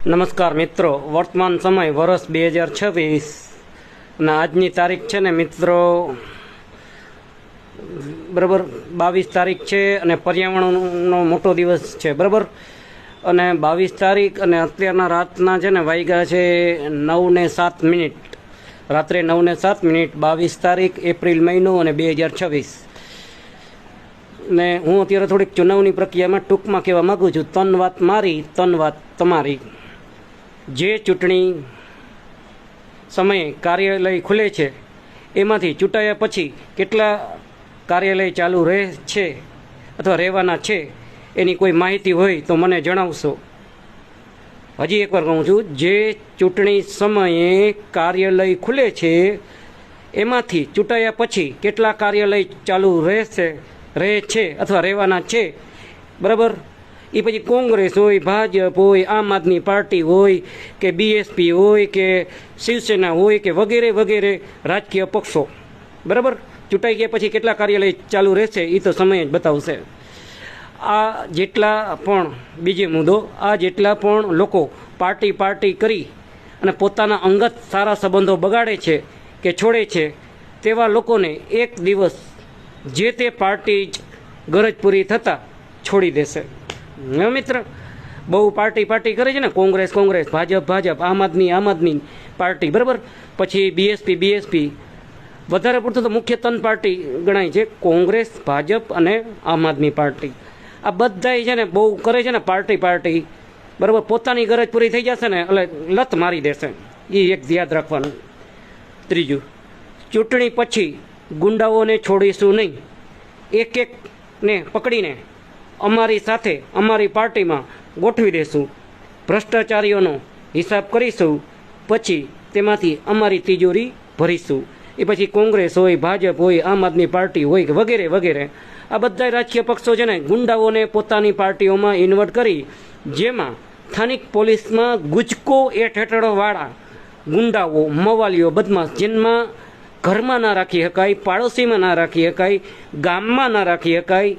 નમસ્કાર મિત્રો, વર્તમાન સમય વર્ષ 2026 અને આજની તારીખ છે ને મિત્રો બરાબર 22 તારીખ છે અને પર્યાવરણનો મોટો દિવસ છે બરાબર. અને 22 તારીખ અને અત્યારના રાતના છે ને વાગ્યા છે 9:07, રાત્રે 9:07, 22 તારીખ એપ્રિલ મહિનો અને 2026. ને હું અત્યારે થોડીક ચુનાવની પ્રક્રિયામાં ટૂંકમાં કહેવા માગું છું. તન વાત મારી, તન વાત તમારી. જે ચૂંટણી સમયે કાર્યાલય ખુલે છે એમાંથી ચૂંટાયા પછી કેટલા કાર્યાલય ચાલુ રહે છે અથવા રહેવાના છે એની કોઈ માહિતી હોય તો મને જણાવશો. હજી એકવાર કહું છું, જે ચૂંટણી સમયે કાર્યાલય ખુલે છે એમાંથી ચૂંટાયા પછી કેટલા કાર્યાલય ચાલુ રહે છે અથવા રહેવાના છે બરાબર. એ પછી કોંગ્રેસ હોય, ભાજપ હોય, આમ આદમી પાર્ટી હોય કે બીએસપી હોય કે શિવસેના હોય કે વગેરે વગેરે રાજકીય પક્ષો બરાબર, ચૂંટાઈ ગયા પછી કેટલા કાર્યાલય ચાલુ રહેશે એ તો સમય જ બતાવશે. આ જેટલા પણ બીજો મુદ્દો, આ જેટલા પણ લોકો પાર્ટી કરી અને પોતાના અંગત સારા સંબંધો બગાડે છે કે છોડે છે તેવા લોકોને એક દિવસ જે તે પાર્ટી જ ગરજ પૂરી થતાં છોડી દેશે. મિત્ર, બહુ પાર્ટી કરે છે ને, કોંગ્રેસ, ભાજપ, આમ આદમી પાર્ટી બરાબર, પછી બીએસપી. વધારે પડતું તો મુખ્ય ત્રણ પાર્ટી ગણાય છે, કોંગ્રેસ, ભાજપ અને આમ આદમી પાર્ટી. આ બધાય છે ને બહુ કરે છે ને પાર્ટી બરાબર. પોતાની ગરજ પૂરી થઈ જશે ને એટલે લત મારી દેશે, એ એક યાદ રાખવાનું. ત્રીજું, ચૂંટણી પછી ગુંડાઓને છોડીશું નહીં. એકને પકડીને અમારી સાથે અમારી પાર્ટીમાં ગોઠવી દઈશું. ભ્રષ્ટાચારીઓનો હિસાબ કરીશું, પછી તેમાંથી અમારી તિજોરી ભરીશું. એ પછી કોંગ્રેસ હોય, ભાજપ હોય, આમ આદમી પાર્ટી હોય વગેરે વગેરે આ બધા રાજકીય પક્ષો છે ને ગુંડાઓને પોતાની પાર્ટીઓમાં ઇન્વર્ટ કરી, જેમાં સ્થાનિક પોલીસમાં ગુજકો હેઠળવાળા ગુંડાઓ, મવાલીઓ, બદમાશ, જેમાં ઘરમાં ના રાખી શકાય, પાડોશીમાં ના રાખી શકાય, ગામમાં ના રાખી શકાય,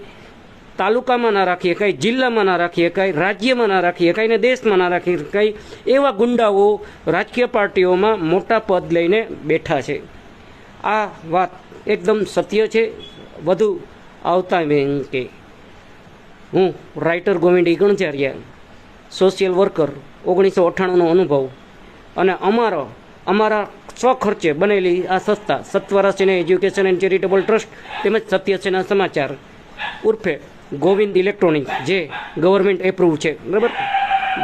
તાલુકામાં ના રાખી શકાય, જિલ્લામાં ના રાખી શકાય, રાજ્યમાં ના રાખી શકાય ને દેશમાં ના રાખી શકાય એવા ગુંડાઓ રાજકીય પાર્ટીઓમાં મોટા પદ લઈને બેઠા છે. આ વાત એકદમ સત્ય છે. વધુ આવતા કે હું રાઇટર ગોવિંદ ગણચાર્ય, સોશિયલ વર્કર, 1998નો અનુભવ અને અમારા સ્વખર્ચે બનેલી આ સંસ્થા સત્વરા સેના એજ્યુકેશન એન્ડ ચેરિટેબલ ટ્રસ્ટ તેમજ સત્ય સેના સમાચાર ઉર્ફે ગોવિંદ ઇલેક્ટ્રોનિક, જે ગવર્મેન્ટ એપ્રુવ છે બરાબર.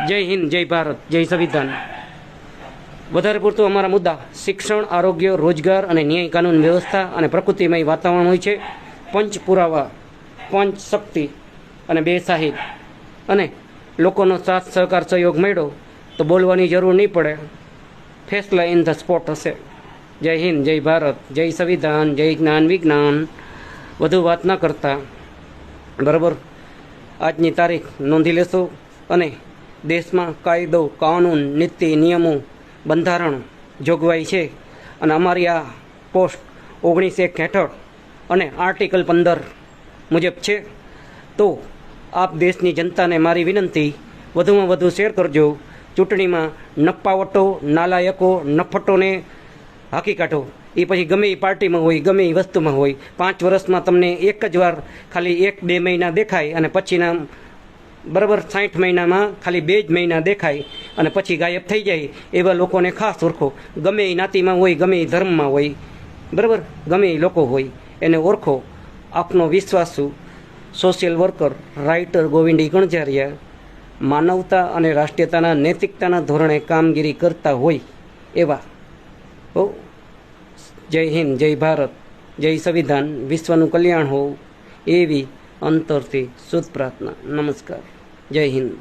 જય હિન્દ, જય ભારત, જય સંવિધાન. વધારે પૂરતું અમારા મુદ્દા શિક્ષણ, આરોગ્ય, રોજગાર અને ન્યાય કાનૂન વ્યવસ્થા અને પ્રકૃતિમય વાતાવરણ હોય છે. પંચ પુરાવા, પંચ શક્તિ અને 2 સાહિદ અને લોકોનો સાથ સહકાર સહયોગ મળ્યો તો બોલવાની જરૂર નહીં પડે, ફેસલા ઇન ધ સ્પોટ હશે. જય હિન્દ, જય ભારત, જય સંવિધાન, જય જ્ઞાન વિજ્ઞાન. વધુ વાત ના કરતા બરાબર આજની તારીખ નોંધી લેશો અને દેશમાં કાયદો, કાનૂન, નીતિ, નિયમો, બંધારણ જોગવાઈ છે અને અમારી આ પોસ્ટ 19(1) હેઠળ અને આર્ટિકલ 15 મુજબ છે. તો આપ દેશની જનતાને મારી વિનંતી, વધુમાં વધુ શેર કરજો. ચૂંટણીમાં નપાવટો, નાલાયકો, નફટોને હાકી કાઢો. એ પછી ગમે એ પાર્ટીમાં હોય, ગમે એ વસ્તુમાં હોય, 5 વર્ષમાં તમને એક જ વાર ખાલી 1-2 મહિના દેખાય અને પછીના બરાબર 60 મહિનામાં ખાલી 2 જ મહિના દેખાય અને પછી ગાયબ થઈ જાય. એવા લોકોને ખાસ ઓળખો. ગમે એ જ્ઞાતિમાં હોય, ગમે એ ધર્મમાં હોય બરાબર, ગમે એ લોકો હોય એને ઓળખો. આપનો વિશ્વાસુ સોશિયલ વર્કર રાઇટર ગોવિંદ ગણચાર્ય, માનવતા અને રાષ્ટ્રીયતાના નૈતિકતાના ધોરણે કામગીરી કરતા હોય એવા. જય હિન્દ, જય ભારત, જય સંવિધાન, વિશ્વનું કલ્યાણ હોવું એવી અંતરથી શુદ્ધ પ્રાર્થના. નમસ્કાર, જય હિન્દ.